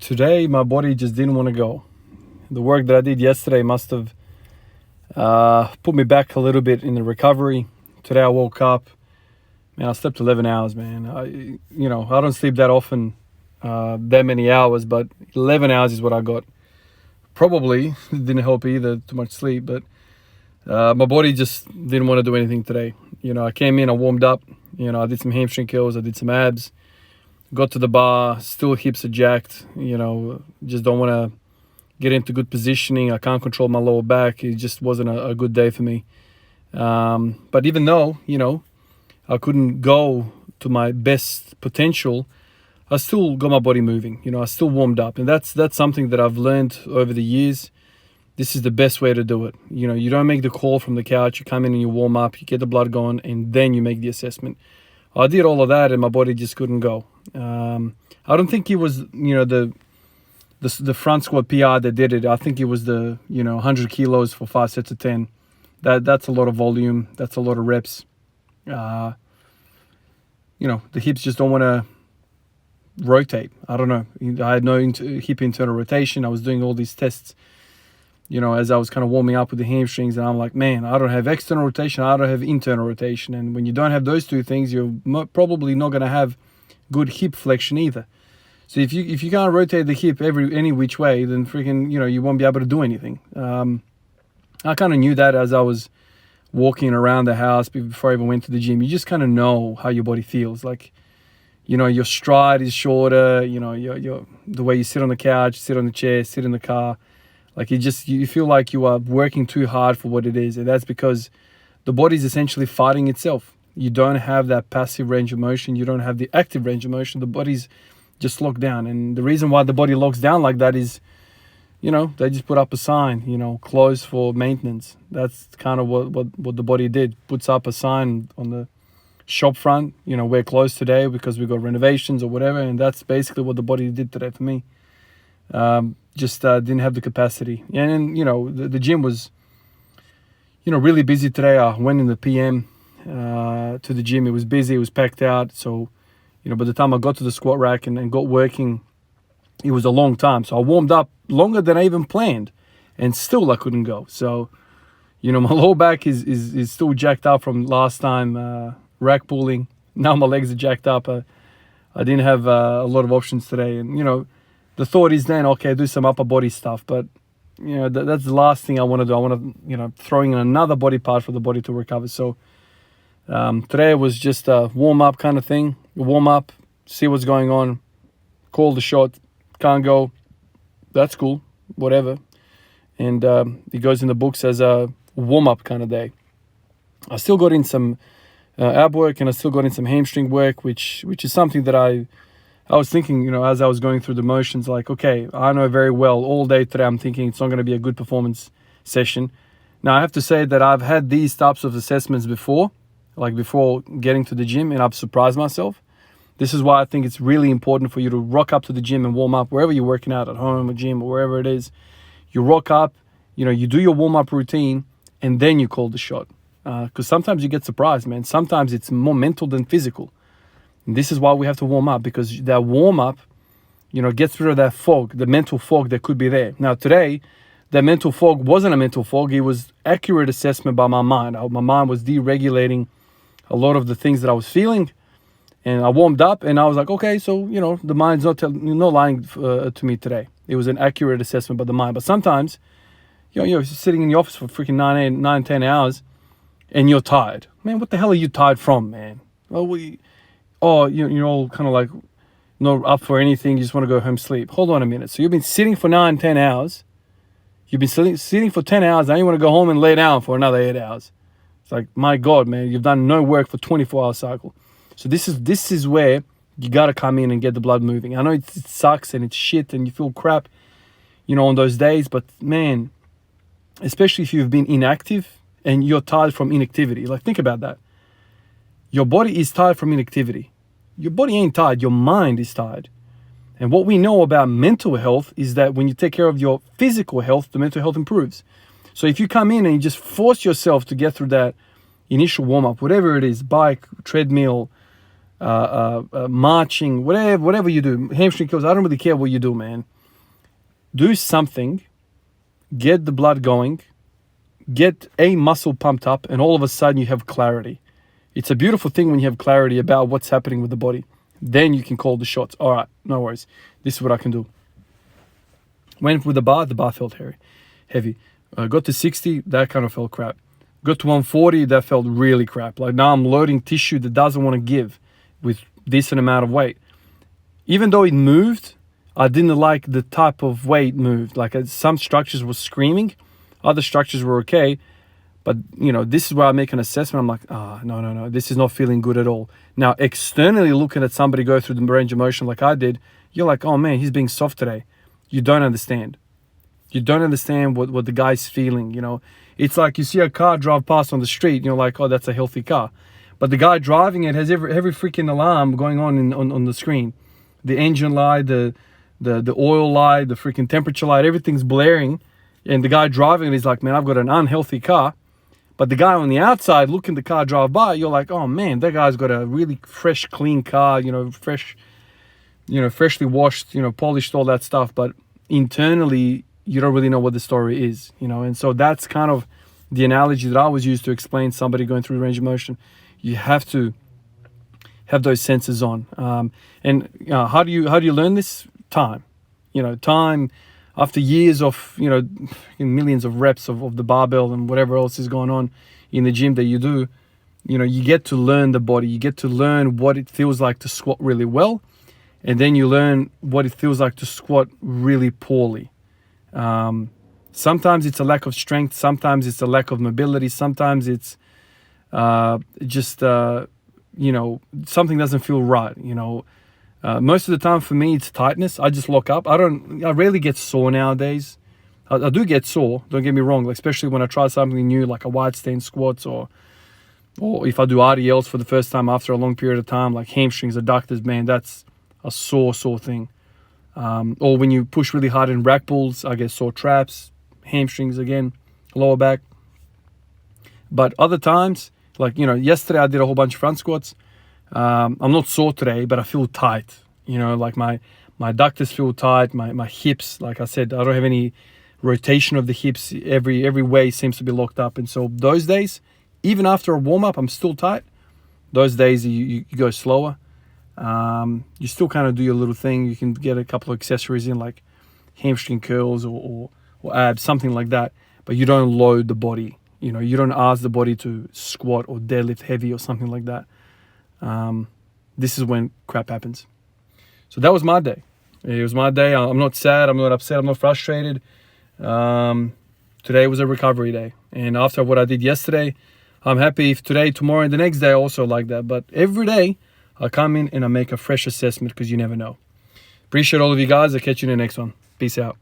today my body just didn't want to go. The work that I did yesterday must have put me back a little bit in the recovery. Today I woke up, man, I slept 11 hours, man. I don't sleep that often, that many hours, but 11 hours is what I got. Probably didn't help either, too much sleep, but my body just didn't want to do anything today. I came in, I warmed up, I did some hamstring curls, I did some abs, got to the bar, still hips are jacked, just don't want to get into good positioning. I can't control my lower back. It just wasn't a good day for me. But even though, I couldn't go to my best potential, I still got my body moving. I still warmed up. And that's something that I've learned over the years. This is the best way to do it. You don't make the call from the couch. You come in and you warm up, you get the blood going, and then you make the assessment. I did all of that and my body just couldn't go. I don't think it was, the front squat PR that did it. I think it was the 100 kilos for 5 sets of 10. That's a lot of volume. That's a lot of reps. The hips just don't want to rotate. I don't know. I had no hip internal rotation. I was doing all these tests, as I was kind of warming up with the hamstrings, and I'm like, man, I don't have external rotation. I don't have internal rotation. And when you don't have those two things, you're probably not going to have good hip flexion either. So if you can't rotate the hip any which way, then freaking, you won't be able to do anything. I kind of knew that as I was walking around the house before I even went to the gym. You just kind of know how your body feels. Like, your stride is shorter, your the way you sit on the couch, sit on the chair, sit in the car. Like you feel like you are working too hard for what it is. And that's because the body's essentially fighting itself. You don't have that passive range of motion. You don't have the active range of motion. The body's just locked down. And the reason why the body locks down like that is, they just put up a sign, closed for maintenance. That's kind of what the body did. Puts up a sign on the shop front, we're closed today because we got renovations or whatever. And that's basically what the body did today for me. Just didn't have the capacity. And then, the gym was, really busy today. I went in the PM to the gym. It was busy. It was packed out. So, by the time I got to the squat rack and got working, it was a long time. So I warmed up longer than I even planned, and still I couldn't go. So, my lower back is still jacked up from last time rack pulling. Now my legs are jacked up. I didn't have a lot of options today. And, the thought is then, okay, do some upper body stuff. But, that's the last thing I want to do. I want to, throwing in another body part for the body to recover. So today was just a warm-up kind of thing. Warm up, see what's going on, call the shot, can't go, that's cool, whatever. And it goes in the books as a warm-up kind of day. I still got in some ab work, and I still got in some hamstring work, which is something that I was thinking, as I was going through the motions, like, okay, I know very well all day today I'm thinking it's not going to be a good performance session. Now, I have to say that I've had these types of assessments before, like before getting to the gym, and I've surprised myself. This is why I think it's really important for you to rock up to the gym and warm up wherever you're working out, at home, or gym, or wherever it is. You rock up, you do your warm-up routine, and then you call the shot. Because sometimes you get surprised, man. Sometimes it's more mental than physical. And this is why we have to warm up, because that warm-up, gets rid of that fog, the mental fog that could be there. Now, today, that mental fog wasn't a mental fog. It was accurate assessment by my mind. My mind was deregulating a lot of the things that I was feeling. And I warmed up, and I was like, okay, so, the mind's not lying to me today. It was an accurate assessment by the mind. But sometimes, you're sitting in the office for freaking 9, 10 hours, and you're tired. Man, what the hell are you tired from, man? Well, you're all kind of like not up for anything. You just want to go home sleep. Hold on a minute. So you've been sitting for 9, 10 hours. You've been sitting for 10 hours. Now you want to go home and lay down for another 8 hours. It's like, my God, man, you've done no work for 24-hour cycle. So this is where you got to come in and get the blood moving. I know it sucks and it's shit and you feel crap, on those days. But, man, especially if you've been inactive and you're tired from inactivity. Like, think about that. Your body is tired from inactivity. Your body ain't tired. Your mind is tired. And what we know about mental health is that when you take care of your physical health, the mental health improves. So if you come in and you just force yourself to get through that initial warm-up, whatever it is, bike, treadmill, marching, whatever you do, hamstring curls, I don't really care what you do, man. Do something, get the blood going, get a muscle pumped up, and all of a sudden you have clarity. It's a beautiful thing when you have clarity about what's happening with the body. Then you can call the shots. All right, no worries. This is what I can do. Went with the bar felt heavy. Got to 60, that kind of felt crap. Got to 140, that felt really crap. Like now I'm loading tissue that doesn't want to give with decent amount of weight. Even though it moved, I didn't like the type of way it moved. Like some structures were screaming, other structures were okay. But, this is where I make an assessment. I'm like, no, this is not feeling good at all. Now, externally looking at somebody go through the range of motion like I did, you're like, oh man, he's being soft today. You don't understand. You don't understand what the guy's feeling, It's like you see a car drive past on the street, and you're like, oh, that's a healthy car. But the guy driving it has every freaking alarm going on the screen. The engine light, the oil light, the freaking temperature light, everything's blaring. And the guy driving it is like, man, I've got an unhealthy car. But the guy on the outside looking the car drive by, you're like, oh man, that guy's got a really fresh, clean car, fresh, freshly washed, polished, all that stuff. But internally, you don't really know what the story is, And so that's kind of the analogy that I was used to explain somebody going through range of motion. You have to have those senses on. And how do you learn this? Time. Time after years of, millions of reps of the barbell and whatever else is going on in the gym that you do, you get to learn the body. You get to learn what it feels like to squat really well. And then you learn what it feels like to squat really poorly. Sometimes it's a lack of strength. Sometimes it's a lack of mobility. Sometimes it's just, something doesn't feel right, Most of the time for me, it's tightness. I just lock up. I rarely get sore nowadays. I do get sore, don't get me wrong, especially when I try something new like a wide stand squats or if I do RDLs for the first time after a long period of time, like hamstrings, adductors, man, that's a sore thing. Or when you push really hard in rack pulls, I get sore traps, hamstrings again, lower back. But other times, like, yesterday I did a whole bunch of front squats. I'm not sore today, but I feel tight. Like my adductors feel tight, my hips, like I said, I don't have any rotation of the hips. Every way seems to be locked up. And so those days, even after a warm-up, I'm still tight. Those days you go slower. You still kind of do your little thing. You can get a couple of accessories in like hamstring curls or abs, something like that. But you don't load the body. You don't ask the body to squat or deadlift heavy or something like that. This is when crap happens. So that was my day. It was my day. I'm not sad. I'm not upset. I'm not frustrated. Today was a recovery day. And after what I did yesterday, I'm happy if today, tomorrow, and the next day I also like that. But every day I come in and I make a fresh assessment because you never know. Appreciate all of you guys. I'll catch you in the next one. Peace out.